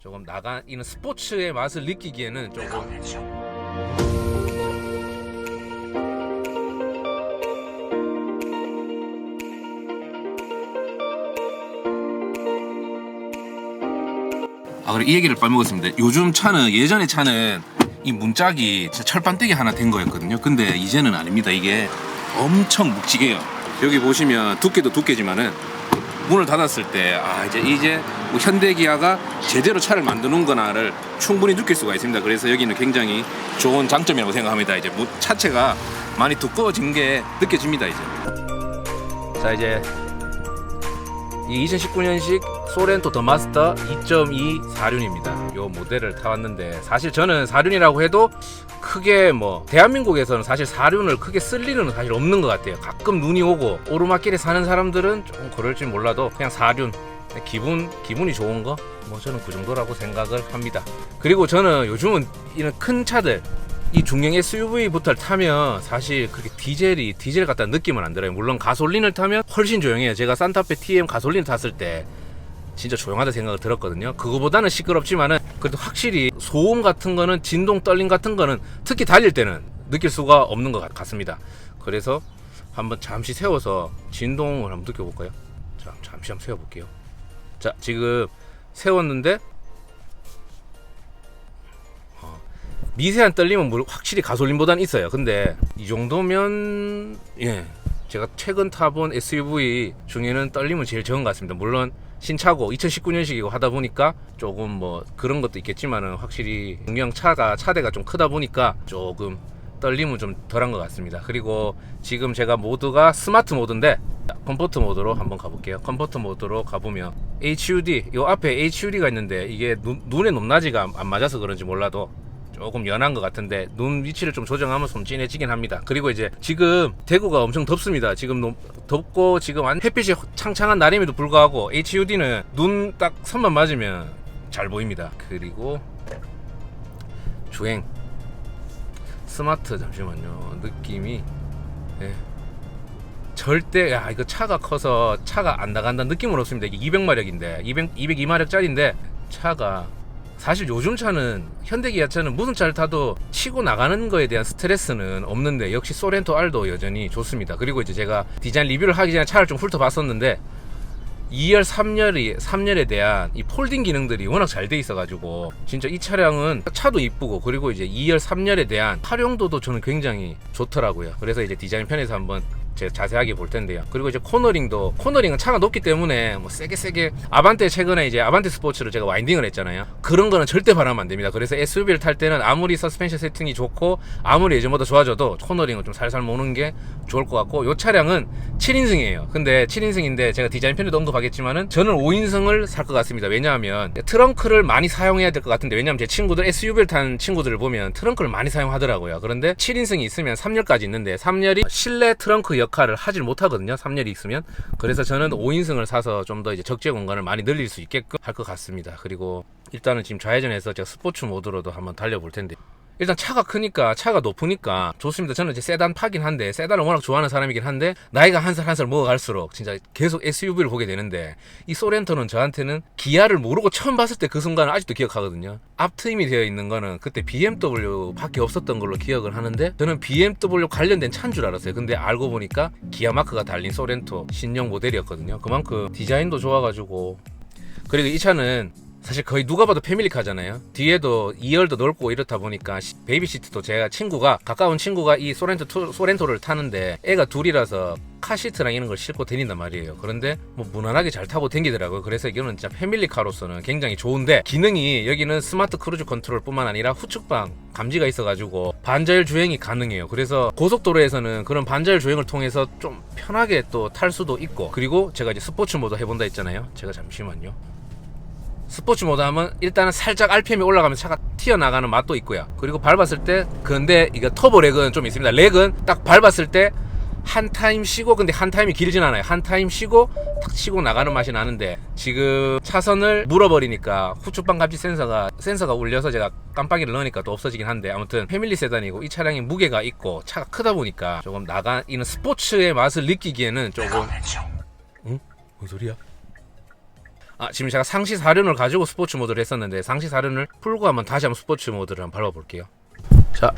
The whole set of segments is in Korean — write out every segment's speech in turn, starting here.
조금 나가는 스포츠의 맛을 느끼기에는 조금 그래 이 얘기를 빠먹었습니다. 요즘 차는 예전에 차는 이 문짝이 진짜 철판떼기 하나 된 거였거든요. 근데 이제는 아닙니다. 이게 엄청 묵직해요. 여기 보시면 두께도 두께지만은 문을 닫았을 때 이제 뭐 현대기아가 제대로 차를 만드는구나를 충분히 느낄 수가 있습니다. 그래서 여기는 굉장히 좋은 장점이라고 생각합니다. 이제 차체가 많이 두꺼워진 게 느껴집니다. 이제 자 이제 이 2019년식 소렌토 더 마스터 2.2 4륜입니다. 요 모델을 타왔는데 사실 저는 4륜이라고 해도 크게 뭐 대한민국에서는 사실 4륜을 크게 쓸 일은 사실 없는 것 같아요. 가끔 눈이 오고 오르막길에 사는 사람들은 조금 그럴지 몰라도 그냥 4륜 기분이 좋은 거 뭐 저는 그 정도라고 생각을 합니다. 그리고 저는 요즘은 이런 큰 차들 이 중형 SUV부터를 타면 사실 그렇게 디젤 같다는 느낌은 안 들어요. 물론 가솔린을 타면 훨씬 조용해요. 제가 산타페 TM 가솔린 탔을 때 진짜 조용하다 생각을 들었거든요. 그거보다는 시끄럽지만은 그래도 확실히 소음 같은 거는 진동 떨림 같은 거는 특히 달릴 때는 느낄 수가 없는 것 같습니다. 그래서 한번 잠시 세워서 진동을 한번 느껴볼까요? 자, 잠시 한번 세워볼게요. 자, 지금 세웠는데 미세한 떨림은 확실히 가솔린보다는 있어요. 근데 이 정도면 제가 최근 타본 SUV 중에는 떨림은 제일 적은 것 같습니다. 물론 신차고 2019년식이고 하다 보니까 조금 뭐 그런 것도 있겠지만은 확실히 중형 차대가 좀 크다 보니까 조금 떨림은 좀 덜한 것 같습니다. 그리고 지금 제가 모드가 스마트 모드인데 컴포트 모드로 한번 가볼게요. 컴포트 모드로 가보면 HUD 요 앞에 HUD가 있는데 이게 눈의 높낮이가 안 맞아서 그런지 몰라도 조금 연한 것 같은데 눈 위치를 좀 조정하면 좀 진해지긴 합니다. 그리고 이제 지금 대구가 엄청 덥습니다. 지금 덥고 지금 햇빛이 창창한 날임에도 불구하고 HUD는 눈 딱 선만 맞으면 잘 보입니다. 그리고 주행 스마트 잠시만요. 느낌이 절대 이거 차가 커서 차가 안 나간다는 느낌은 없습니다. 이게 200마력인데 202마력짜리인데 차가 사실 요즘 차는 현대기아차는 무슨 차를 타도 치고 나가는 거에 대한 스트레스는 없는데 역시 소렌토 R도 여전히 좋습니다. 그리고 이제 제가 디자인 리뷰를 하기 전에 차를 좀 훑어봤었는데 2열 3열에 대한 이 폴딩 기능들이 워낙 잘 돼 있어가지고 진짜 이 차량은 차도 이쁘고 그리고 이제 2열 3열에 대한 활용도도 저는 굉장히 좋더라고요. 그래서 이제 디자인 편에서 한번 제가 자세하게 볼 텐데요. 그리고 이제 코너링은 차가 높기 때문에 뭐 세게 아반떼 최근에 이제 아반떼 스포츠를 제가 와인딩을 했잖아요. 그런 거는 절대 바라면 안 됩니다. 그래서 SUV를 탈 때는 아무리 서스펜션 세팅이 좋고 아무리 예전보다 좋아져도 코너링은 좀 살살 모는 게 좋을 것 같고 이 차량은 7인승이에요. 근데 7인승인데 제가 디자인 편에도 언급하겠지만은 저는 5인승을 살 것 같습니다. 왜냐하면 트렁크를 많이 사용해야 될 것 같은데 왜냐하면 제 친구들 SUV를 탄 친구들을 보면 트렁크를 많이 사용하더라고요. 그런데 7인승이 있으면 3열까지 있는데 3열이 실내 트렁크 역할을 하질 못하거든요. 3열이 있으면. 그래서 저는 5인승을 사서 좀 더 이제 적재 공간을 많이 늘릴 수 있게끔 할 것 같습니다. 그리고 일단은 지금 좌회전해서 제가 스포츠 모드로도 한번 달려볼 텐데 일단 차가 크니까 차가 높으니까 좋습니다. 저는 이제 세단 파긴 한데 세단을 워낙 좋아하는 사람이긴 한데 나이가 한 살 먹어갈수록 진짜 계속 SUV를 보게 되는데 이 소렌토는 저한테는 기아를 모르고 처음 봤을 때 그 순간을 아직도 기억하거든요. 앞 트임이 되어 있는 거는 그때 BMW 밖에 없었던 걸로 기억을 하는데 저는 BMW 관련된 차인 줄 알았어요. 근데 알고 보니까 기아 마크가 달린 소렌토 신형 모델이었거든요. 그만큼 디자인도 좋아가지고 그리고 이 차는 사실 거의 누가 봐도 패밀리카잖아요. 뒤에도 2열도 넓고 이렇다 보니까 베이비시트도 제가 가까운 친구가 이 소렌토를 타는데 애가 둘이라서 카시트랑 이런 걸 싣고 다닌단 말이에요. 그런데 뭐 무난하게 잘 타고 다니더라고요. 그래서 이거는 진짜 패밀리카로서는 굉장히 좋은데 기능이 여기는 스마트 크루즈 컨트롤 뿐만 아니라 후측방 감지가 있어가지고 반자율 주행이 가능해요. 그래서 고속도로에서는 그런 반자율 주행을 통해서 좀 편하게 또 탈 수도 있고 그리고 제가 이제 스포츠 모드 해본다 했잖아요. 제가 잠시만요. 스포츠 모드 하면 일단은 살짝 RPM이 올라가면서 차가 튀어나가는 맛도 있고요. 그리고 밟았을 때 근데 이거 터보 렉은 좀 있습니다. 렉은 딱 밟았을 때 한 타임 쉬고 근데 한 타임이 길진 않아요. 한 타임 쉬고 탁 치고 나가는 맛이 나는데 지금 차선을 물어버리니까 후측방 감지 센서가 울려서 제가 깜빡이를 넣으니까 또 없어지긴 한데 아무튼 패밀리 세단이고 이 차량이 무게가 있고 차가 크다 보니까 조금 나가는 스포츠의 맛을 느끼기에는 조금 응? 뭔 소리야? 지금 제가 상시 사륜을 가지고 스포츠 모드를 했었는데 상시 사륜을 풀고 한번 다시 한번 스포츠 모드를 한번 밟아볼게요. 자,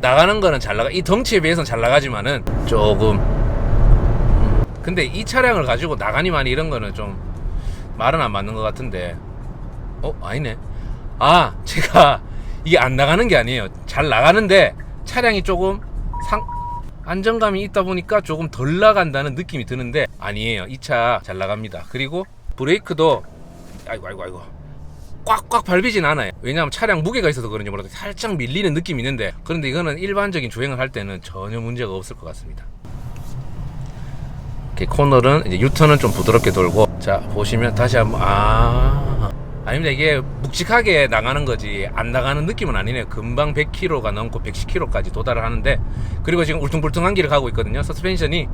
나가는 거는 잘 나가. 이 덩치에 비해서는 잘 나가지만은 조금. 근데 이 차량을 가지고 나가니 많이 이런 거는 좀 말은 안 맞는 것 같은데. 아니네. 제가 이게 안 나가는 게 아니에요. 잘 나가는데 차량이 조금 안정감이 있다 보니까 조금 덜 나간다는 느낌이 드는데 아니에요. 이 차 잘 나갑니다. 그리고 브레이크도 아이고 꽉꽉 밟이진 않아요. 왜냐하면 차량 무게가 있어서 그런지 몰라도 살짝 밀리는 느낌이 있는데, 그런데 이거는 일반적인 주행을 할 때는 전혀 문제가 없을 것 같습니다. 이렇게 코너는 이제 유턴은 좀 부드럽게 돌고, 자 보시면 다시 한번 아닙니다. 이게 묵직하게 나가는 거지 안 나가는 느낌은 아니네요. 금방 100km가 넘고 110km까지 도달을 하는데, 그리고 지금 울퉁불퉁한 길을 가고 있거든요. 서스펜션이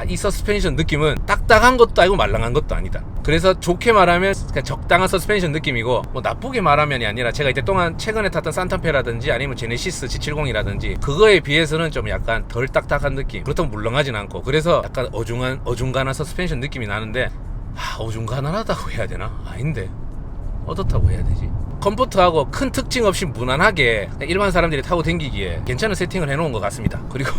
이 서스펜션 느낌은 딱딱한 것도 아니고 말랑한 것도 아니다. 그래서 좋게 말하면 그냥 적당한 서스펜션 느낌이고, 뭐 나쁘게 말하면이 아니라 제가 이때 동안 최근에 탔던 산타페라든지 아니면 제네시스 G70이라든지 그거에 비해서는 좀 약간 덜 딱딱한 느낌, 그렇다고 물렁하진 않고, 그래서 약간 어중간한 서스펜션 느낌이 나는데, 어중간하다고 해야 되나? 아닌데 어떻다고 해야 되지? 컴포트하고 큰 특징 없이 무난하게 일반 사람들이 타고 다니기에 괜찮은 세팅을 해놓은 것 같습니다. 그리고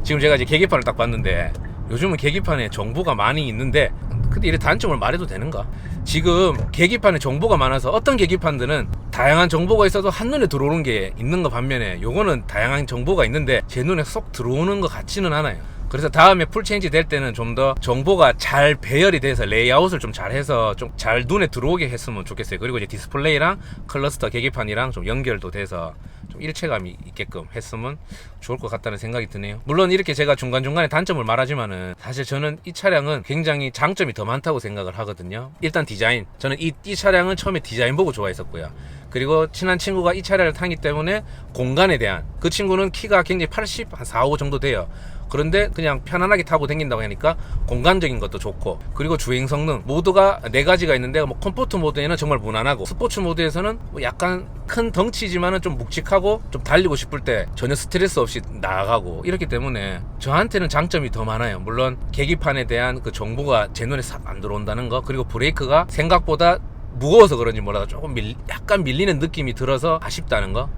지금 제가 이제 계기판을 딱 봤는데, 요즘은 계기판에 정보가 많이 있는데, 근데 이래 단점을 말해도 되는가? 지금 계기판에 정보가 많아서 어떤 계기판들은 다양한 정보가 있어도 한눈에 들어오는 게 있는 거 반면에, 요거는 다양한 정보가 있는데 제 눈에 쏙 들어오는 것 같지는 않아요. 그래서 다음에 풀체인지 될 때는 좀 더 정보가 잘 배열이 돼서 레이아웃을 좀 잘해서 좀 잘 눈에 들어오게 했으면 좋겠어요. 그리고 이제 디스플레이랑 클러스터 계기판이랑 좀 연결도 돼서 좀 일체감이 있게끔 했으면 좋을 것 같다는 생각이 드네요. 물론 이렇게 제가 중간중간에 단점을 말하지만은 사실 저는 이 차량은 굉장히 장점이 더 많다고 생각을 하거든요. 일단 디자인, 저는 이 차량은 처음에 디자인 보고 좋아했었고요. 그리고 친한 친구가 이 차량을 타기 때문에 공간에 대한, 그 친구는 키가 굉장히 80, 한 4, 5 정도 돼요. 그런데 그냥 편안하게 타고 다닌다고 하니까 공간적인 것도 좋고, 그리고 주행 성능 모드가 4가지가 있는데, 뭐 컴포트 모드에는 정말 무난하고, 스포츠 모드에서는 뭐 약간 큰 덩치지만은 좀 묵직하고 좀 달리고 싶을 때 전혀 스트레스 없이 나가고, 이렇기 때문에 저한테는 장점이 더 많아요. 물론 계기판에 대한 그 정보가 제 눈에 싹 안 들어온다는 거, 그리고 브레이크가 생각보다 무거워서 그런지 몰라도 조금 약간 밀리는 느낌이 들어서 아쉽다는 거.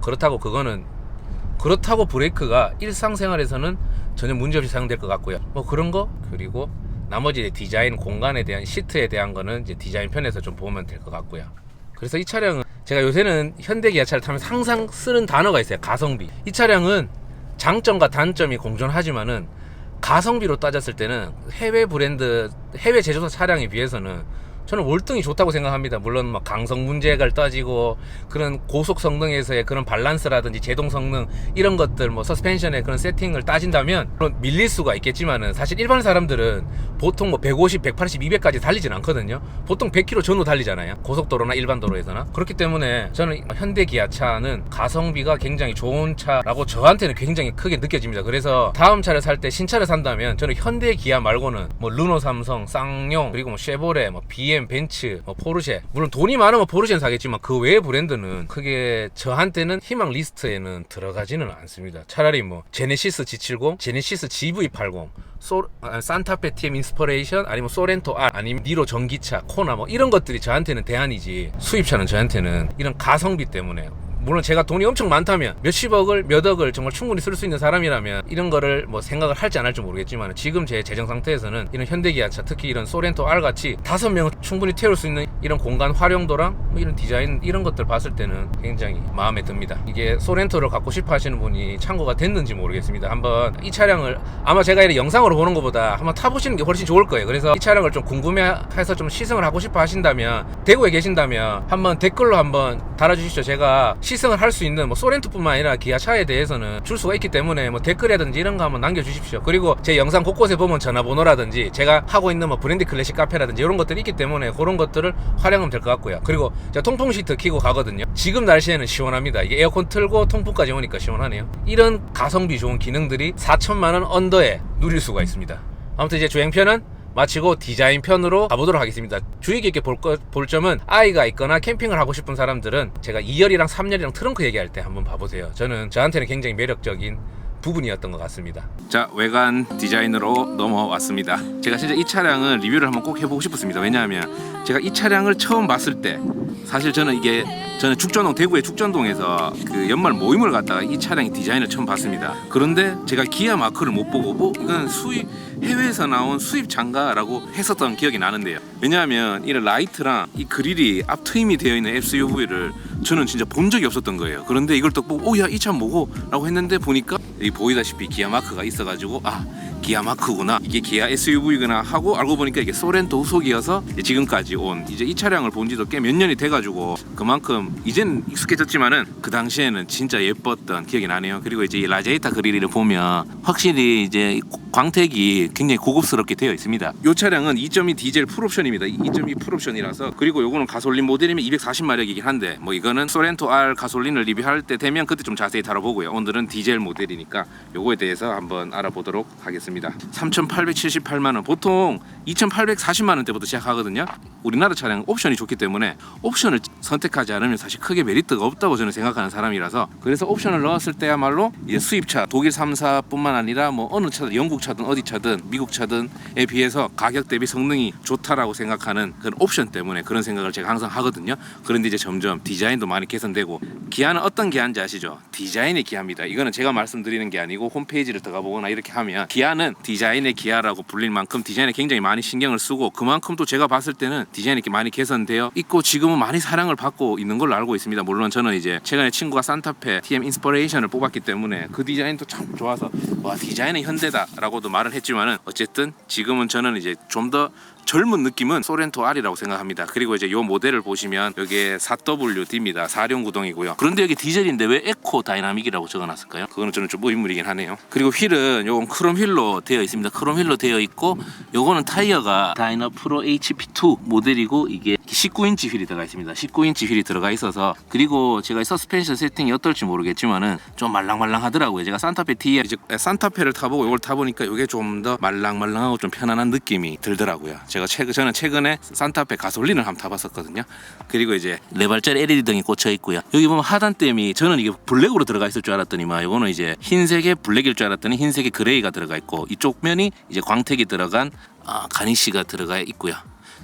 그렇다고 브레이크가 일상생활에서는 전혀 문제없이 사용될 것 같고요. 뭐 그런 거. 그리고 나머지 디자인, 공간에 대한, 시트에 대한 거는 이제 디자인 편에서 좀 보면 될 것 같고요. 그래서 이 차량은 제가 요새는 현대 기아차를 타면서 항상 쓰는 단어가 있어요. 가성비. 이 차량은 장점과 단점이 공존하지만은 가성비로 따졌을 때는 해외 브랜드, 해외 제조사 차량에 비해서는 저는 월등히 좋다고 생각합니다. 물론 막 강성 문제를 따지고 그런 고속 성능에서의 그런 밸런스라든지 제동 성능 이런 것들, 뭐 서스펜션의 그런 세팅을 따진다면 물론 밀릴 수가 있겠지만은, 사실 일반 사람들은 보통 뭐 150, 180, 200까지 달리진 않거든요. 보통 100km 전후 달리잖아요. 고속도로나 일반 도로에서나. 그렇기 때문에 저는 현대 기아차는 가성비가 굉장히 좋은 차라고 저한테는 굉장히 크게 느껴집니다. 그래서 다음 차를 살 때, 신차를 산다면 저는 현대 기아 말고는 뭐 르노, 삼성, 쌍용, 그리고 뭐 쉐보레, 뭐 BM, 벤츠, 뭐 포르쉐, 물론 돈이 많으면 포르쉐는 사겠지만 그 외의 브랜드는 크게 저한테는 희망 리스트에는 들어가지는 않습니다. 차라리 뭐 제네시스 G70, 제네시스 GV80, 산타페 TM 인스퍼레이션, 아니면 소렌토 R, 아니면 니로 전기차, 코나, 뭐 이런 것들이 저한테는 대안이지, 수입차는 저한테는 이런 가성비 때문에, 물론 제가 돈이 엄청 많다면 몇십억을, 몇억을 정말 충분히 쓸 수 있는 사람이라면 이런 거를 뭐 생각을 할지 안 할지 모르겠지만, 지금 제 재정 상태에서는 이런 현대기아차, 특히 이런 소렌토 R 같이 5명을 충분히 태울 수 있는 이런 공간 활용도랑 뭐 이런 디자인, 이런 것들 봤을 때는 굉장히 마음에 듭니다. 이게 소렌토를 갖고 싶어 하시는 분이 참고가 됐는지 모르겠습니다. 한번 이 차량을, 아마 제가 이렇게 영상으로 보는 것보다 한번 타보시는 게 훨씬 좋을 거예요. 그래서 이 차량을 좀 궁금해해서 좀 시승을 하고 싶어 하신다면, 대구에 계신다면 한번 댓글로 한번 달아주시죠. 제가 시승을 할 수 있는, 뭐 소렌토뿐만 아니라 기아차에 대해서는 줄 수가 있기 때문에 뭐 댓글이라든지 이런 거 한번 남겨주십시오. 그리고 제 영상 곳곳에 보면 전화번호라든지 제가 하고 있는 뭐 브랜드 클래식 카페라든지 이런 것들이 있기 때문에 그런 것들을 활용하면 될 것 같고요. 그리고 제가 통풍 시트 켜고 가거든요. 지금 날씨에는 시원합니다. 이게 에어컨 틀고 통풍까지 오니까 시원하네요. 이런 가성비 좋은 기능들이 4천만원 언더에 누릴 수가 있습니다. 아무튼 이제 주행편은 마치고 디자인 편으로 가보도록 하겠습니다. 주의 깊게 볼 점은 아이가 있거나 캠핑을 하고 싶은 사람들은 제가 2열이랑 3열이랑 트렁크 얘기할 때 한번 봐보세요. 저한테는 굉장히 매력적인 부분이었던 것 같습니다. 자, 외관 디자인으로 넘어왔습니다. 제가 진짜 이 차량을 리뷰를 한번 꼭 해보고 싶었습니다. 왜냐하면 제가 이 차량을 처음 봤을 때 사실 저는 축전동, 대구의 축전동에서 그 연말 모임을 갔다가 이 차량의 디자인을 처음 봤습니다. 그런데 제가 기아 마크를 못 보고 이건 해외에서 나온 수입차인가라고 했었던 기억이 나는데요. 왜냐하면 이 라이트랑 이 그릴이 앞 트임이 되어 있는 SUV를 저는 진짜 본 적이 없었던 거예요. 그런데 이걸 딱 보고 야, 이 차 뭐고? 라고 했는데 보니까 여기 보이다시피 기아 마크가 있어가지고 기아 마크구나, 이게 기아 SUV구나 하고 알고 보니까 이게 소렌토 후속이어서 지금까지 온 이제 이 차량을 본 지도 꽤 몇 년이 돼가지고 그만큼 이제는 익숙해졌지만은 그 당시에는 진짜 예뻤던 기억이 나네요. 그리고 이제 이 라제이타 그릴을 보면 확실히 이제 광택이 굉장히 고급스럽게 되어 있습니다. 이 차량은 2.2 디젤 풀옵션입니다. 2.2 풀옵션이라서. 그리고 요거는 가솔린 모델이면 240마력이긴 한데 뭐 이거는 소렌토 R 가솔린을 리뷰할 때 되면 그때 좀 자세히 다뤄보고요. 오늘은 디젤 모델이니까 요거에 대해서 한번 알아보도록 하겠습니다. 3,878만원, 보통 2,840만원대부터 시작하거든요. 우리나라 차량은 옵션이 좋기 때문에 옵션을 선택하지 않으면 사실 크게 메리트가 없다고 저는 생각하는 사람이라서, 그래서 옵션을 넣었을 때야말로 이제 수입차 독일 3사뿐만 아니라 뭐 어느 차든 영국 차든 어디 차든 미국 차든에 비해서 가격 대비 성능이 좋다라고 생각하는 그런 옵션 때문에 그런 생각을 제가 항상 하거든요. 그런데 이제 점점 디자인도 많이 개선되고, 기아는 어떤 기아인지 아시죠? 디자인의 기아입니다. 이거는 제가 말씀드리는 게 아니고 홈페이지를 들어가 보거나 이렇게 하면 기아는 디자인의 기아라고 불릴 만큼 디자인에 굉장히 많이 신경을 쓰고, 그만큼 또 제가 봤을 때는 디자인이 이렇게 많이 개선되어 있고 지금은 많이 사랑을 받고 있는 걸로 알고 있습니다. 물론 저는 이제 최근에 친구가 산타페 TM 인스퍼레이션을 뽑았기 때문에 그 디자인도 참 좋아서 와, 디자인은 현대다 라고도 말을 했지만은 어쨌든 지금은 저는 이제 좀 더 젊은 느낌은 소렌토 R이라고 생각합니다. 그리고 이제 요 모델을 보시면 여기에 4WD입니다. 4륜 구동이고요. 그런데 여기 디젤인데 왜 에코 다이나믹이라고 적어놨을까요? 그거는 저는 좀 의문이긴 하네요. 그리고 휠은 요건 크롬 휠로 되어 있습니다. 크롬 휠로 되어 있고, 요거는 타이어가 다이너 프로 HP2 모델이고 이게 19인치 휠이 들어가 있습니다. 19인치 휠이 들어가 있어서, 그리고 제가 서스펜션 세팅이 어떨지 모르겠지만은 좀 말랑말랑하더라고요. 제가 산타페 T에 이제 산타페를 타보고 이걸 타보니까 이게 좀 더 말랑말랑하고 좀 편안한 느낌이 들더라고요. 저는 최근에 산타페 가솔린을 한번 타봤었거든요. 그리고 이제 4발짜리 LED 등이 꽂혀 있고요. 여기 보면 하단댐이, 저는 이게 블랙으로 들어가 있을 줄 알았더니만 이거는 이제 흰색의 블랙일 줄 알았더니 흰색의 그레이가 들어가 있고, 이쪽 면이 이제 광택이 들어간 가니쉬가 들어가 있고요.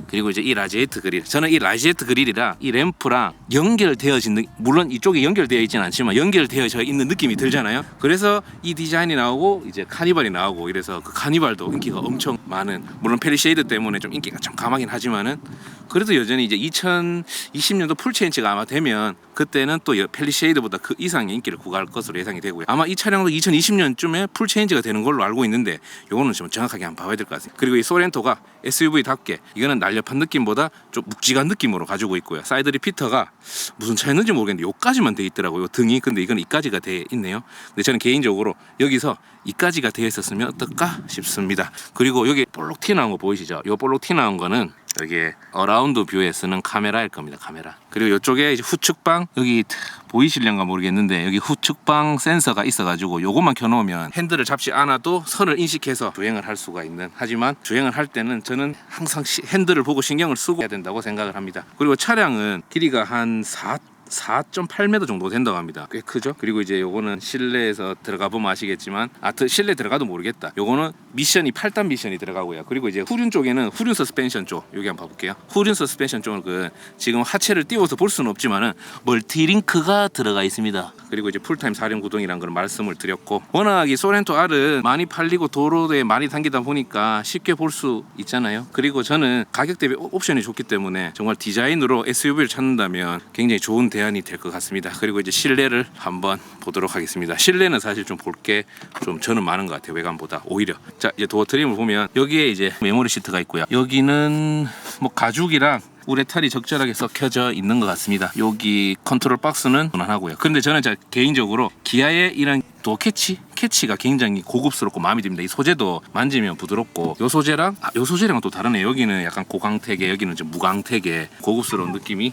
그리고 이제 이 라지에이트 그릴, 저는 이 라지에이트 그릴이랑 이 램프랑 연결되어진, 물론 이쪽에 연결되어 있지는 않지만 연결되어져 있는 느낌이 들잖아요. 그래서 이 디자인이 나오고 이제 카니발이 나오고 이래서 그 카니발도 인기가 엄청 많은, 물론 페리쉐이드 때문에 좀 인기가 좀 감하긴 하지만은 그래도 여전히 이제 2020년도 풀체인지가 아마 되면 그때는 또 펠리쉐이드보다 그 이상의 인기를 구가할 것으로 예상이 되고요. 아마 이 차량도 2020년쯤에 풀체인지가 되는 걸로 알고 있는데 요거는 좀 정확하게 한번 봐야 될 것 같습니다. 그리고 이 소렌토가 SUV답게 이거는 날렵한 느낌보다 좀 묵직한 느낌으로 가지고 있고요. 사이드 리피터가 무슨 차였는지 모르겠는데 요까지만 돼 있더라고요, 등이. 근데 이건 이까지가 돼 있네요. 근데 저는 개인적으로 여기서 이까지가 되어 있었으면 어떨까 싶습니다. 그리고 여기 볼록 티 나온 거 보이시죠? 요 볼록 티 나온 거는 여기에 어라운드 뷰에 쓰는 카메라일 겁니다. 카메라. 그리고 이쪽에 이제 후측방, 여기 보이실련가 모르겠는데 여기 후측방 센서가 있어가지고 요것만 켜놓으면 핸들을 잡지 않아도 선을 인식해서 주행을 할 수가 있는, 하지만 주행을 할 때는 저는 항상 핸들을 보고 신경을 쓰고 해야 된다고 생각을 합니다. 그리고 차량은 길이가 한 4.8m 정도 된다고 합니다. 꽤 크죠? 그리고 이제 요거는 실내에서 들어가 보면 아시겠지만, 실내 들어가도 모르겠다. 요거는 미션이 8단 미션이 들어가고요. 그리고 이제 후륜 쪽에는 후륜 서스펜션 쪽, 여기 한번 봐볼게요. 후륜 서스펜션 쪽은 지금 하체를 띄워서 볼 수는 없지만은 멀티링크가 들어가 있습니다. 그리고 이제 풀타임 4륜 구동이라는 걸 말씀을 드렸고, 워낙 이 소렌토 R은 많이 팔리고 도로에 많이 다니다 보니까 쉽게 볼 수 있잖아요. 그리고 저는 가격 대비 옵션이 좋기 때문에 정말 디자인으로 SUV를 찾는다면 굉장히 좋은 대안이 될 것 같습니다. 그리고 이제 실내를 한번 보도록 하겠습니다. 실내는 사실 좀 볼 게 좀 저는 많은 것 같아요, 외관보다 오히려. 자, 이제 도어 트림을 보면 여기에 이제 메모리 시트가 있고요. 여기는 뭐 가죽이랑 우레탈이 적절하게 섞여져 있는 것 같습니다. 여기 컨트롤 박스는 무난하고요. 그런데 저는 개인적으로 기아의 이런 도어 캐치가 굉장히 고급스럽고 마음에 듭니다. 이 소재도 만지면 부드럽고, 요 소재랑은 또 다르네요. 여기는 약간 고광택에, 여기는 좀 무광택에 고급스러운 느낌이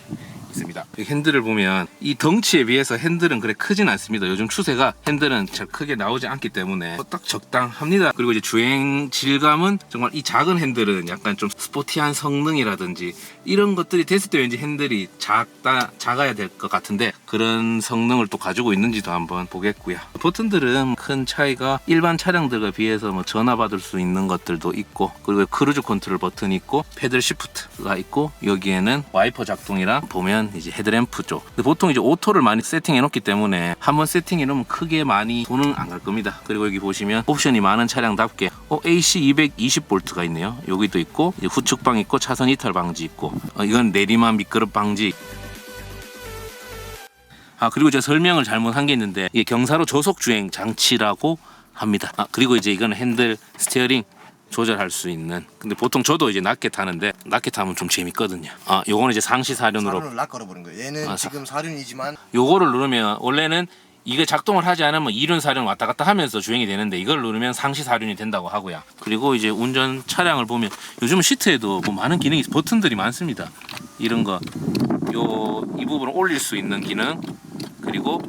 있습니다. 이 핸들을 보면 이 덩치에 비해서 핸들은 그래 크진 않습니다. 요즘 추세가 핸들은 잘 크게 나오지 않기 때문에 딱 적당합니다. 그리고 이제 주행 질감은 정말 이 작은 핸들은 약간 좀 스포티한 성능이라든지 이런 것들이 됐을 때 왠지 핸들이 작아야 될 것 같은데 그런 성능을 또 가지고 있는지도 한번 보겠고요. 버튼들은 큰 차이가 일반 차량들과 비해서 뭐 전화 받을 수 있는 것들도 있고, 그리고 크루즈 컨트롤 버튼이 있고 패들 시프트가 있고, 여기에는 와이퍼 작동이랑 보면 이제 헤드램프 쪽. 근데 보통 이제 오토를 많이 세팅해 놓기 때문에 한번 세팅해 놓으면 크게 많이 돈은 안 갈 겁니다. 그리고 여기 보시면 옵션이 많은 차량답게 AC 220V가 있네요. 여기도 있고, 이제 후측방 있고, 차선 이탈 방지 있고, 이건 내리막 미끄럽 방지. 그리고 제가 설명을 잘못한 게 있는데 이게 경사로 저속 주행 장치라고 합니다. 그리고 이제 이건 핸들 스티어링 조절할 수 있는. 근데 보통 저도 이제 낮게 타는데 낮게 타면 좀 재밌거든요. 요거는 이제 상시 사륜으로. 사륜을 락 걸어버린 거예요. 얘는 지금 사륜이지만 요거를 누르면 원래는 이게 작동을 하지 않으면 2륜 4륜 왔다 갔다 하면서 주행이 되는데 이걸 누르면 상시 4륜이 된다고 하고요. 그리고 이제 운전 차량을 보면 요즘은 시트에도 뭐 많은 기능이 버튼들이 많습니다. 이런 거 이 부분을 올릴 수 있는 기능, 그리고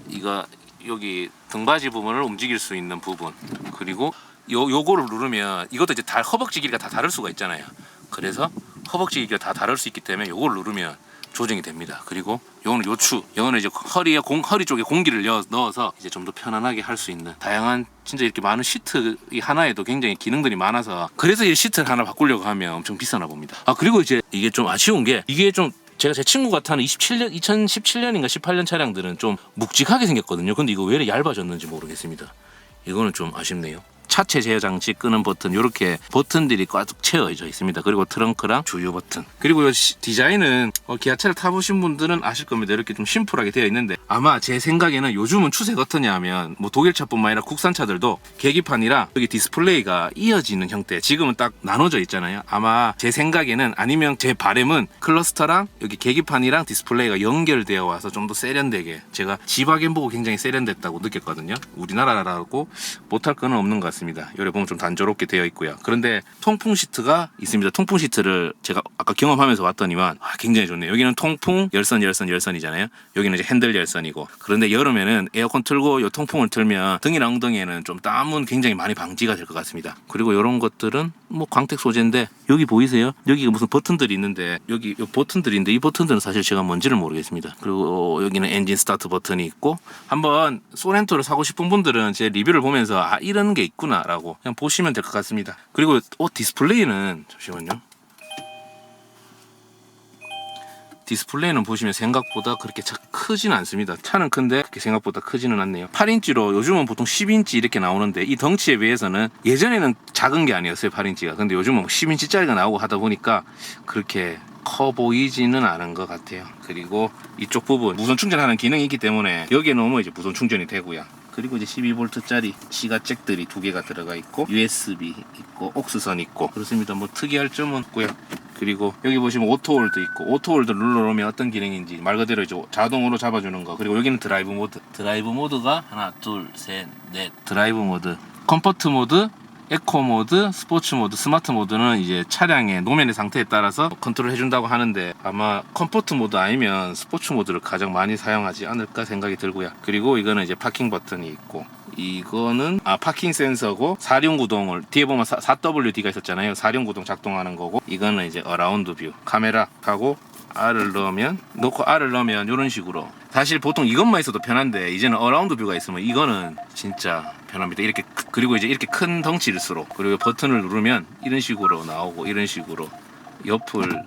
이거 여기 등받이 부분을 움직일 수 있는 부분, 그리고 요거를 누르면 이것도 이제 다 허벅지 길이가 다 다를 수가 있잖아요. 그래서 허벅지 길이가 다 다를 수 있기 때문에 요걸 누르면 조정이 됩니다. 그리고 요거는 요추, 요거는 이제 허리 쪽에 공기를 넣어서 이제 좀 더 편안하게 할 수 있는 다양한, 진짜 이렇게 많은 시트 이 하나에도 굉장히 기능들이 많아서 그래서 이 시트를 하나 바꾸려고 하면 엄청 비싸나 봅니다. 그리고 이제 이게 좀 아쉬운 게 이게 좀 제가 제 친구가 타는 2017년인가 18년 차량들은 좀 묵직하게 생겼거든요. 근데 이거 왜 이렇게 얇아졌는지 모르겠습니다. 이거는 좀 아쉽네요. 차체 제어 장치 끄는 버튼, 이렇게 버튼들이 꽉 채워져 있습니다. 그리고 트렁크랑 주유 버튼. 그리고 이 디자인은 기아차를 타보신 분들은 아실 겁니다. 이렇게 좀 심플하게 되어 있는데 아마 제 생각에는 요즘은 추세가 어떠냐 하면 뭐 독일차뿐만 아니라 국산차들도 계기판이랑 여기 디스플레이가 이어지는 형태, 지금은 딱 나눠져 있잖아요. 아마 제 생각에는, 아니면 제 바람은 클러스터랑 여기 계기판이랑 디스플레이가 연결되어 와서 좀 더 세련되게, 제가 지바겐 보고 굉장히 세련됐다고 느꼈거든요. 우리나라라고 못할 거는 없는 것 같습니다. 여기 보면 좀 단조롭게 되어 있고요. 그런데 통풍 시트가 있습니다. 통풍 시트를 제가 아까 경험하면서 왔더니만 굉장히 좋네요. 여기는 통풍 열선이잖아요. 여기는 이제 핸들 열선이고, 그런데 여름에는 에어컨 틀고 이 통풍을 틀면 등이랑 엉덩이에는 좀 땀은 굉장히 많이 방지가 될 것 같습니다. 그리고 이런 것들은 뭐 광택 소재인데, 여기 보이세요? 여기가 무슨 버튼들이 있는데, 여기 이 버튼들인데 이 버튼들은 사실 제가 뭔지를 모르겠습니다. 그리고 여기는 엔진 스타트 버튼이 있고, 한번 소렌토를 사고 싶은 분들은 제 리뷰를 보면서 이런 게 있구나 라고 그냥 보시면 될 것 같습니다. 그리고 디스플레이는, 잠시만요, 디스플레이는 보시면 생각보다 그렇게 크지는 않습니다. 차는 큰데 그렇게 생각보다 크지는 않네요. 8인치로, 요즘은 보통 10인치 이렇게 나오는데 이 덩치에 비해서는, 예전에는 작은 게 아니었어요 8인치가. 근데 요즘은 10인치짜리가 나오고 하다 보니까 그렇게 커 보이지는 않은 것 같아요. 그리고 이쪽 부분 무선 충전하는 기능이 있기 때문에 여기에 넣으면 이제 무선 충전이 되고요. 그리고 이제 12V짜리 시가잭들이 2개가 들어가 있고, USB 있고, 옥스선 있고, 그렇습니다. 뭐 특이할 점은 없고요. 그리고 여기 보시면 오토홀드 있고, 오토홀드 눌러놓으면 어떤 기능인지 말 그대로 이제 자동으로 잡아주는 거. 그리고 여기는 드라이브 모드가 하나, 둘, 셋, 넷. 드라이브 모드, 컴포트 모드, 에코 모드, 스포츠 모드, 스마트 모드는 이제 차량의 노면의 상태에 따라서 컨트롤 해준다고 하는데, 아마 컴포트 모드 아니면 스포츠 모드를 가장 많이 사용하지 않을까 생각이 들고요. 그리고 이거는 이제 파킹 버튼이 있고, 이거는 파킹 센서고, 사륜구동을 뒤에 보면 4WD가 있었잖아요. 사륜구동 작동하는 거고, 이거는 이제 어라운드 뷰 카메라하고, R을 넣으면 이런 식으로, 사실 보통 이것만 있어도 편한데 이제는 어라운드 뷰가 있으면 이거는 진짜 편합니다. 이렇게, 그리고 이제 이렇게 큰 덩치일수록, 그리고 버튼을 누르면 이런 식으로 나오고, 이런 식으로 옆을,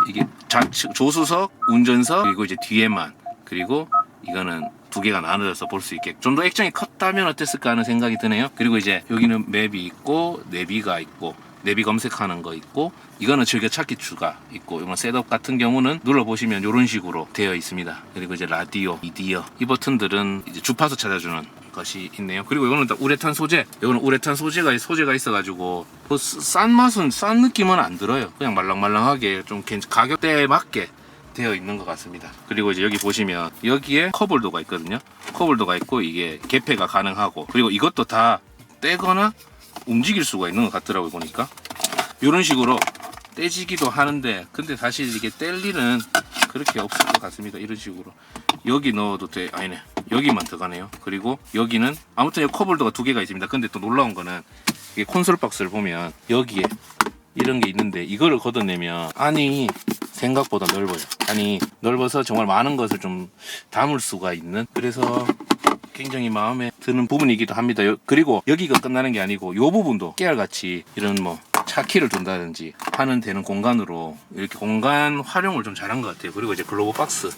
이게 조수석, 운전석, 그리고 이제 뒤에만, 그리고 이거는 2개가 나눠져서 볼 수 있게 좀 더 액정이 컸다면 어땠을까 하는 생각이 드네요. 그리고 이제 여기는 맵이 있고, 내비가 있고, 내비 검색하는 거 있고, 이거는 즐겨찾기 추가 있고, 이건 셋업 같은 경우는 눌러보시면 이런 식으로 되어 있습니다. 그리고 이제 라디오, 미디어, 이 버튼들은 이제 주파수 찾아주는 것이 있네요. 그리고 이거는 우레탄 소재, 이거는 우레탄 소재가 있어가지고 뭐 싼 느낌은 안 들어요. 그냥 말랑말랑하게 좀 가격대에 맞게 되어 있는 것 같습니다. 그리고 이제 여기 보시면 여기에 컵홀더가 있거든요. 컵홀더가 있고, 이게 개폐가 가능하고, 그리고 이것도 다 떼거나 움직일 수가 있는 것 같더라고요. 보니까 이런 식으로 떼지기도 하는데, 근데 사실 이게 뗄 일은 그렇게 없을 것 같습니다. 이런 식으로 여기 넣어도 돼. 아니네, 여기만 들어가네요. 그리고 여기는 아무튼 이 컵홀더가 2개가 있습니다. 근데 또 놀라운 거는 이게 콘솔 박스를 보면 여기에 이런 게 있는데 이거를 걷어내면 안이 생각보다 넓어요. 안이 넓어서 정말 많은 것을 좀 담을 수가 있는, 그래서 굉장히 마음에 드는 부분이기도 합니다. 그리고 여기가 끝나는 게 아니고 이 부분도 깨알같이 이런 뭐 차키를 둔다든지 하는 되는 공간으로 이렇게 공간 활용을 좀 잘한 것 같아요. 그리고 이제 글로브 박스를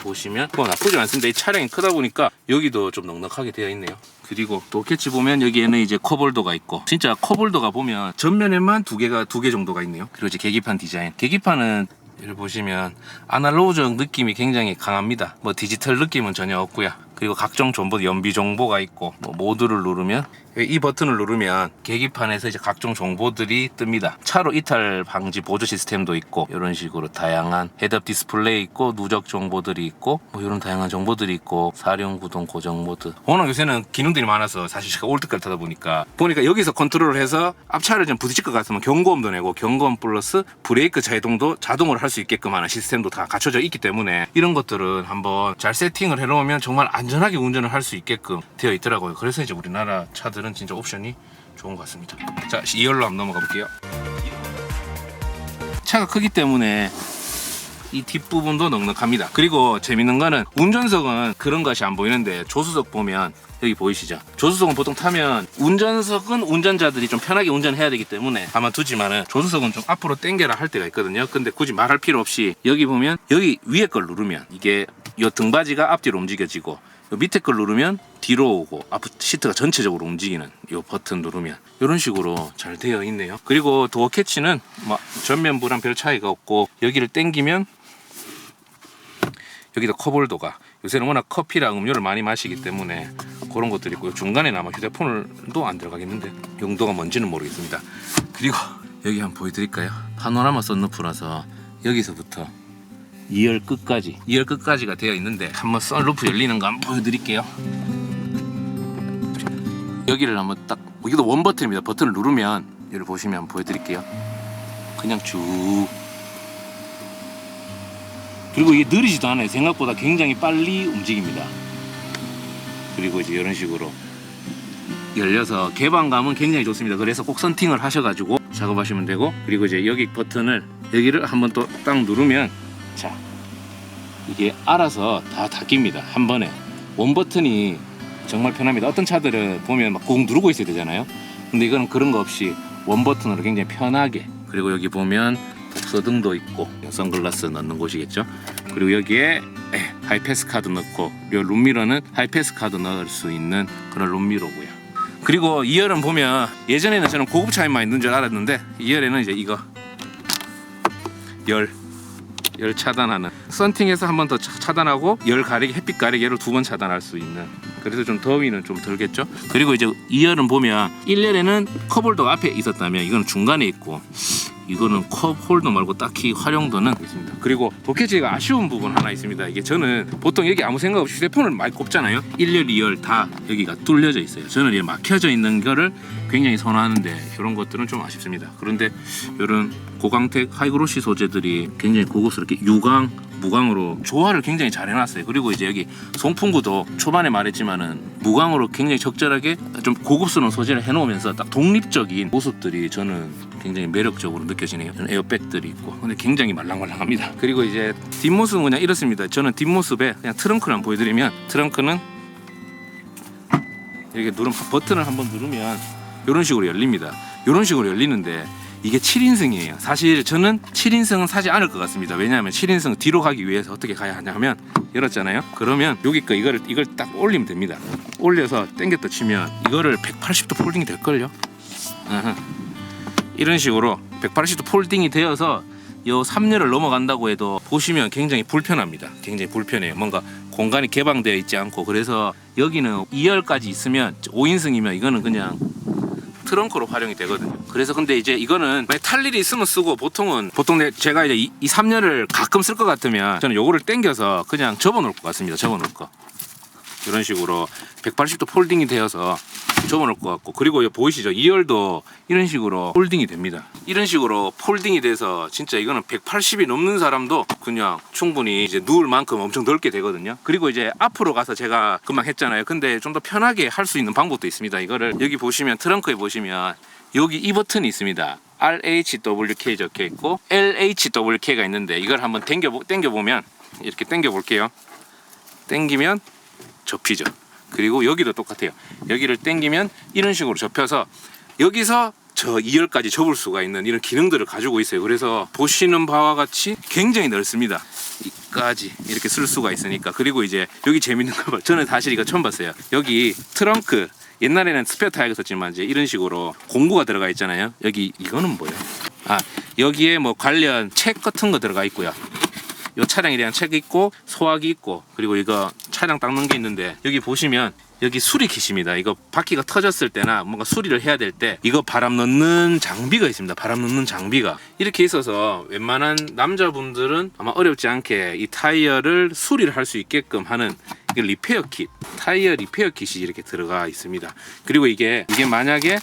보시면 뭐 나쁘지 않습니다. 이 차량이 크다 보니까 여기도 좀 넉넉하게 되어 있네요. 그리고 도캐치 보면 여기에는 이제 컵홀더가 있고, 진짜 컵홀더가 보면 전면에만 2개 정도가 있네요. 그리고 이제 계기판 디자인, 계기판은 이를 보시면 아날로그적 느낌이 굉장히 강합니다. 뭐 디지털 느낌은 전혀 없고요. 그리고 각종 정보, 연비 정보가 있고, 뭐 모드를 누르면, 이 버튼을 누르면 계기판에서 이제 각종 정보들이 뜹니다. 차로 이탈 방지 보조 시스템도 있고, 이런 식으로 다양한 헤드업 디스플레이 있고, 누적 정보들이 있고, 뭐 이런 다양한 정보들이 있고, 사륜 구동 고정 모드. 워낙 요새는 기능들이 많아서 사실 제가 올드까지 타다 보니까 여기서 컨트롤을 해서 앞차를 좀 부딪힐 것 같으면 경고음도 내고, 경고음 플러스 브레이크 제동도 자동으로 할 수 있게끔 하는 시스템도 다 갖춰져 있기 때문에 이런 것들은 한번 잘 세팅을 해놓으면 정말 안전하게 운전을 할 수 있게끔 되어 있더라고요. 그래서 이제 우리나라 차들은 진짜 옵션이 좋은 것 같습니다. 자, 2열로 한번 넘어가 볼게요. 차가 크기 때문에 이 뒷부분도 넉넉합니다. 그리고 재밌는 거는 운전석은 그런 것이 안 보이는데, 조수석 보면 여기 보이시죠? 조수석은 보통 타면 운전석은 운전자들이 좀 편하게 운전해야 되기 때문에 아마 두지만은 조수석은 좀 앞으로 당겨라 할 때가 있거든요. 근데 굳이 말할 필요 없이 여기 보면 여기 위에 걸 누르면 이게 이 등받이가 앞뒤로 움직여지고, 요 밑에 걸 누르면 뒤로 오고, 앞 시트가 전체적으로 움직이는 이 버튼 누르면 이런 식으로 잘 되어 있네요. 그리고 도어 캐치는 뭐 전면부랑 별 차이가 없고, 여기를 당기면 여기도 컵홀더가, 요새는 워낙 커피랑 음료를 많이 마시기 때문에 그런 것들이 있고, 중간에는 아마 휴대폰도 안 들어가겠는데 용도가 뭔지는 모르겠습니다. 그리고 여기 한번 보여드릴까요? 파노라마 썬루프라서 여기서부터 2열 끝까지가 되어 있는데, 한번 썬루프 열리는 거 한번 보여드릴게요. 여기를 한번 딱, 이것도 원 버튼입니다. 버튼을 누르면 여기를 보시면 한번 보여드릴게요. 그냥 쭉, 그리고 이게 느리지도 않아요. 생각보다 굉장히 빨리 움직입니다. 그리고 이제 이런 식으로 열려서 개방감은 굉장히 좋습니다. 그래서 꼭 선팅을 하셔가지고 작업하시면 되고, 그리고 이제 여기 버튼을, 여기를 한번 또 딱 누르면, 자, 이게 알아서 다 닫힙니다. 한 번에. 원 버튼이 정말 편합니다. 어떤 차들은 보면 막 꾹 누르고 있어야 되잖아요. 근데 이거는 그런 거 없이 원 버튼으로 굉장히 편하게. 그리고 여기 보면 독서등도 있고, 선글라스 넣는 곳이겠죠. 그리고 여기에 하이패스 카드 넣고, 이 룸미러는 하이패스 카드 넣을 수 있는 그런 룸미러고요. 그리고 2열은 보면, 예전에는 저는 고급 차에만 있는 줄 알았는데 2열에는 이제 이거 열 차단하는, 썬팅해서 한 번 더 차단하고, 열 가리개, 햇빛 가리개로 2번 차단할 수 있는, 그래서 좀 더위는 좀 덜겠죠. 그리고 이제 2열은 보면 1열에는 컵홀더가 앞에 있었다면 이거는 중간에 있고, 이거는 컵홀더 말고 딱히 활용도는 있습니다. 그리고 도캐치가 아쉬운 부분 하나 있습니다. 이게 저는 보통 여기 아무 생각 없이 휴대폰을 많이 꼽잖아요. 1열, 2열 다 여기가 뚫려져 있어요. 저는 이게 막혀져 있는 거를 굉장히 선호하는데, 이런 것들은 좀 아쉽습니다. 그런데 이런 고강택 하이그로시 소재들이 굉장히 고급스럽게 유광, 무광으로 조화를 굉장히 잘 해놨어요. 그리고 이제 여기 송풍구도 초반에 말했지만은 무광으로 굉장히 적절하게 좀 고급스러운 소재를 해놓으면서 딱 독립적인 모습들이 저는 굉장히 매력적으로 느껴지네요. 에어백들이 있고, 근데 굉장히 말랑말랑합니다. 그리고 이제 뒷모습은 그냥 이렇습니다. 저는 뒷모습에 그냥 트렁크를 한번 보여드리면, 트렁크는 이렇게 버튼을 한번 누르면 이런 식으로 열립니다. 이런 식으로 열리는데, 이게 7인승이에요. 사실 저는 7인승은 사지 않을 것 같습니다. 왜냐하면 7인승 뒤로 가기 위해서 어떻게 가야 하냐면, 열었잖아요. 그러면 여기 거 이걸 딱 올리면 됩니다. 올려서 당겼다 치면 이거를 180도 폴딩이 될걸요. 이런 식으로 180도 폴딩이 되어서 요 3열을 넘어간다고 해도 보시면 굉장히 불편합니다. 굉장히 불편해요. 뭔가 공간이 개방되어 있지 않고. 그래서 여기는 2열까지 있으면, 5인승이면 이거는 그냥 트렁크로 활용이 되거든요. 그래서 근데 이제 이거는 탈 일이 있으면 쓰고, 보통 제가 이제 이 3열을 가끔 쓸 것 같으면 저는 요거를 당겨서 그냥 접어놓을 것 같습니다. 접어놓을 거. 이런 식으로 180도 폴딩이 되어서 접어놓을 것 같고, 그리고 여기 보이시죠? 2열도 이런 식으로 폴딩이 됩니다. 이런 식으로 폴딩이 돼서 진짜 이거는 180이 넘는 사람도 그냥 충분히 이제 누울 만큼 엄청 넓게 되거든요. 그리고 이제 앞으로 가서 제가 금방 했잖아요. 근데 좀 더 편하게 할 수 있는 방법도 있습니다. 이거를 여기 보시면, 트렁크에 보시면 여기 이 버튼이 있습니다. RHWK 적혀 있고 LHWK가 있는데, 이걸 한번 당겨보면, 이렇게 당겨 볼게요. 당기면 접히죠. 그리고 여기도 똑같아요. 여기를 당기면 이런 식으로 접혀서 여기서 저 2열까지 접을 수가 있는 이런 기능들을 가지고 있어요. 그래서 보시는 바와 같이 굉장히 넓습니다. 이까지 이렇게 쓸 수가 있으니까. 그리고 이제 여기 재밌는 거 봐. 저는 사실 이거 처음 봤어요. 여기 트렁크, 옛날에는 스페어 타이어가 썼지만 이제 이런 식으로 공구가 들어가 있잖아요. 여기 이거는 뭐예요? 아, 여기에 뭐 관련 책 같은 거 들어가 있고요. 이 차량에 대한 책이 있고 소화기 있고, 그리고 이거 차량 닦는 게 있는데, 여기 보시면 여기 수리킷입니다. 이거 바퀴가 터졌을 때나 뭔가 수리를 해야 될 때 이거 바람 넣는 장비가 있습니다. 바람 넣는 장비가 이렇게 있어서 웬만한 남자분들은 아마 어렵지 않게 이 타이어를 수리를 할 수 있게끔 하는 이게 리페어 킷, 타이어 리페어 킷이 이렇게 들어가 있습니다. 그리고 이게 만약에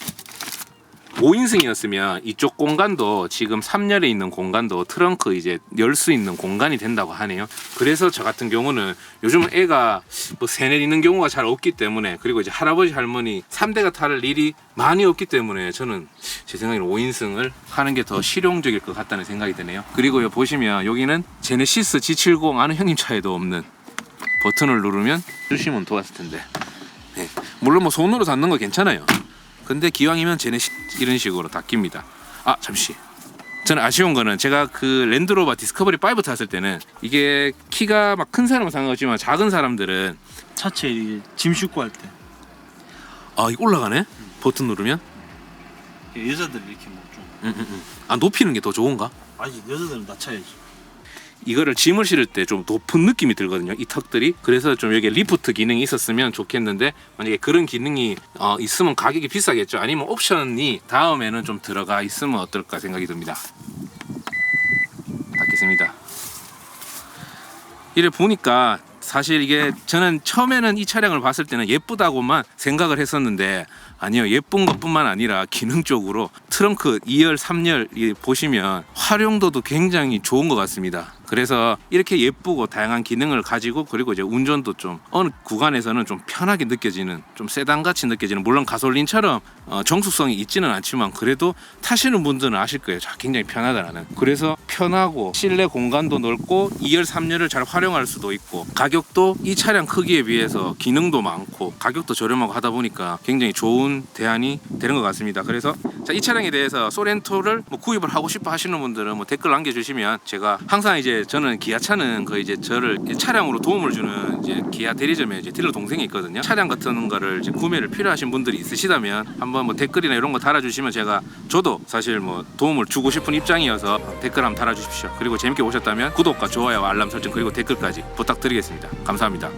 5인승이었으면 이쪽 공간도, 지금 3열에 있는 공간도 트렁크 이제 열 수 있는 공간이 된다고 하네요. 그래서 저 같은 경우는 요즘은 애가 뭐 세뇌 있는 경우가 잘 없기 때문에, 그리고 이제 할아버지 할머니 3대가 탈 일이 많이 없기 때문에 저는 제 생각에는 5인승을 하는 게 더 실용적일 것 같다는 생각이 드네요. 그리고 여기 보시면 여기는 제네시스 G70 아는 형님 차에도 없는 버튼을 누르면 주시면 좋았을 텐데, 네. 물론 뭐 손으로 닫는 거 괜찮아요. 근데 기왕이면 쟤네 이런 식으로 닦입니다. 아, 잠시. 저는 아쉬운 거는, 제가 그 랜드로버 디스커버리 5 탔을 때는 이게 키가 막 큰 사람은 상관없지만 작은 사람들은 차체 이게 짐 싣고 할 때 이거 올라가네? 버튼 누르면? 여자들 이렇게 뭐좀 아, 높이는 게 더 좋은가? 아니 여자들은 낮춰야지. 이거를 짐을 실을 때 좀 높은 느낌이 들거든요, 이 턱들이. 그래서 좀 여기에 리프트 기능이 있었으면 좋겠는데, 만약에 그런 기능이 있으면 가격이 비싸겠죠. 아니면 옵션이 다음에는 좀 들어가 있으면 어떨까 생각이 듭니다. 닫겠습니다. 이래 보니까 사실 이게, 저는 처음에는 이 차량을 봤을 때는 예쁘다고만 생각을 했었는데, 아니요, 예쁜 것뿐만 아니라 기능적으로 트렁크 2열, 3열 보시면 활용도도 굉장히 좋은 것 같습니다. 그래서 이렇게 예쁘고 다양한 기능을 가지고, 그리고 이제 운전도 좀 어느 구간에서는 좀 편하게 느껴지는, 좀 세단같이 느껴지는, 물론 가솔린처럼 정숙성이 있지는 않지만 그래도 타시는 분들은 아실 거예요. 굉장히 편하다라는. 그래서 편하고 실내 공간도 넓고 2열, 3열을 잘 활용할 수도 있고, 가격도 이 차량 크기에 비해서 기능도 많고 가격도 저렴하고 하다 보니까 굉장히 좋은 대안이 되는 것 같습니다. 그래서 자, 이 차량에 대해서 소렌토를 뭐 구입을 하고 싶어 하시는 분들은 뭐 댓글 남겨주시면, 제가 항상 이제, 저는 기아차는 거의 이제 저를 차량으로 도움을 주는 이제 기아 대리점에 이제 딜러 동생이 있거든요. 차량 같은 거를 이제 구매를 필요하신 분들이 있으시다면 한번 뭐 댓글이나 이런 거 달아주시면, 저도 사실 뭐 도움을 주고 싶은 입장이어서 댓글 한번 달아주십시오. 그리고 재밌게 보셨다면 구독과 좋아요와 알람 설정, 그리고 댓글까지 부탁드리겠습니다. 감사합니다.